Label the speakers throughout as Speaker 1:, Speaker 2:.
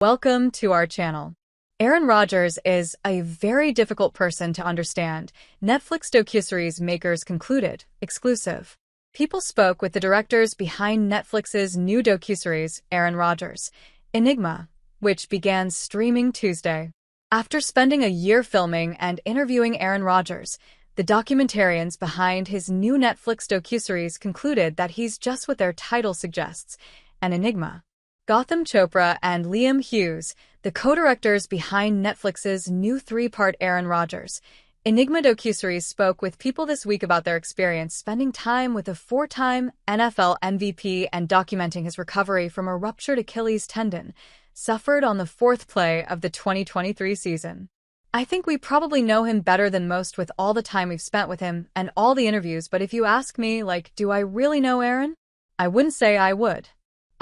Speaker 1: Welcome to our channel. Aaron Rodgers is a very difficult person to understand, Netflix Docuseries makers concluded, exclusive. People spoke with the directors behind Netflix's new docuseries, Aaron Rodgers, Enigma, which began streaming Tuesday. After spending a year filming and interviewing Aaron Rodgers, the documentarians behind his new Netflix docuseries concluded that he's just what their title suggests, an enigma. Gautam Chopra and Liam Hughes, the co-directors behind Netflix's new three-part Aaron Rodgers, Enigma docuseries, spoke with people this week about their experience spending time with a four-time NFL MVP and documenting his recovery from a ruptured Achilles tendon suffered on the fourth play of the 2023 season. I think we probably know him better than most with all the time we've spent with him and all the interviews, but if you ask me, do I really know Aaron? I wouldn't say I would.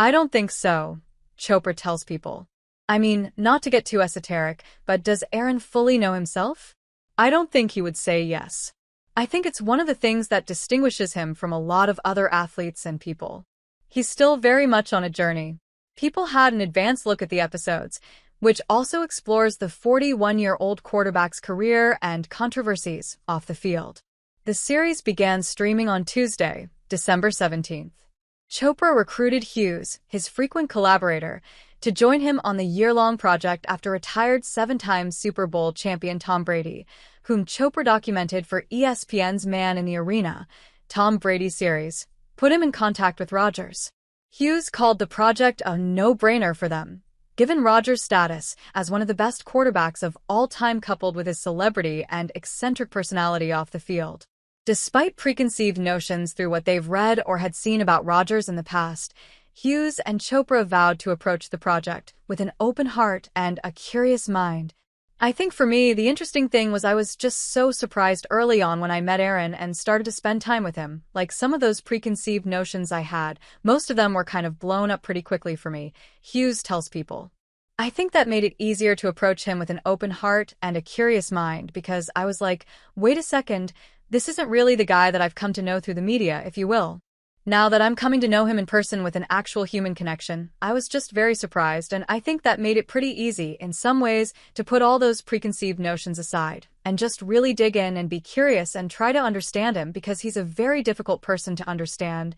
Speaker 1: I don't think so, Chopra tells people. I mean, not to get too esoteric, but does Aaron fully know himself? I don't think he would say yes. I think it's one of the things that distinguishes him from a lot of other athletes and people. He's still very much on a journey. People had an advanced look at the episodes, which also explores the 41-year-old quarterback's career and controversies off the field. The series began streaming on Tuesday, December 17th. Chopra recruited Hughes, his frequent collaborator, to join him on the year-long project after retired seven-time Super Bowl champion Tom Brady, whom Chopra documented for ESPN's Man in the Arena, Tom Brady series, put him in contact with Rodgers. Hughes called the project a no-brainer for them, given Rodgers' status as one of the best quarterbacks of all time coupled with his celebrity and eccentric personality off the field. Despite preconceived notions through what they've read or had seen about Rodgers in the past, Hughes and Chopra vowed to approach the project with an open heart and a curious mind. I think for me, the interesting thing was I was just so surprised early on when I met Aaron and started to spend time with him. Some of those preconceived notions I had, most of them were kind of blown up pretty quickly for me, Hughes tells people. I think that made it easier to approach him with an open heart and a curious mind because I was like, wait a second, this isn't really the guy that I've come to know through the media, if you will. Now that I'm coming to know him in person with an actual human connection, I was just very surprised, and I think that made it pretty easy, in some ways, to put all those preconceived notions aside and just really dig in and be curious and try to understand him because he's a very difficult person to understand.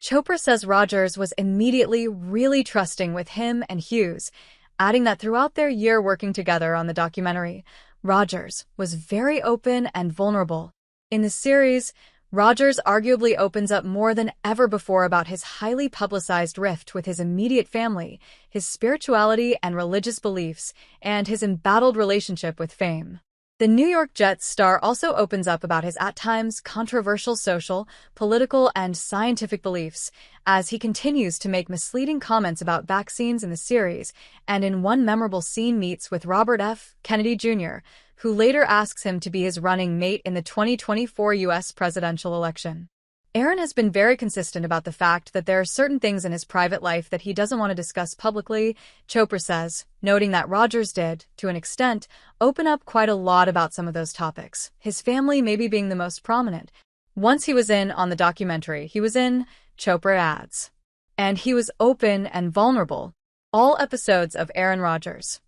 Speaker 1: Chopra says Rodgers was immediately really trusting with him and Hughes, adding that throughout their year working together on the documentary, Rodgers was very open and vulnerable. In the series, Rodgers arguably opens up more than ever before about his highly publicized rift with his immediate family, his spirituality and religious beliefs, and his embattled relationship with fame. The New York Jets star also opens up about his at times controversial social, political, and scientific beliefs, as he continues to make misleading comments about vaccines in the series, and in one memorable scene meets with Robert F. Kennedy Jr., who later asks him to be his running mate in the 2024 U.S. presidential election. Aaron has been very consistent about the fact that there are certain things in his private life that he doesn't want to discuss publicly, Chopra says, noting that Rodgers did, to an extent, open up quite a lot about some of those topics, his family maybe being the most prominent. Once he was in on the documentary, he was in, Chopra adds. And he was open and vulnerable. All episodes of Aaron Rodgers,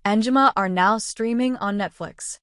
Speaker 1: Enigma are now streaming on Netflix.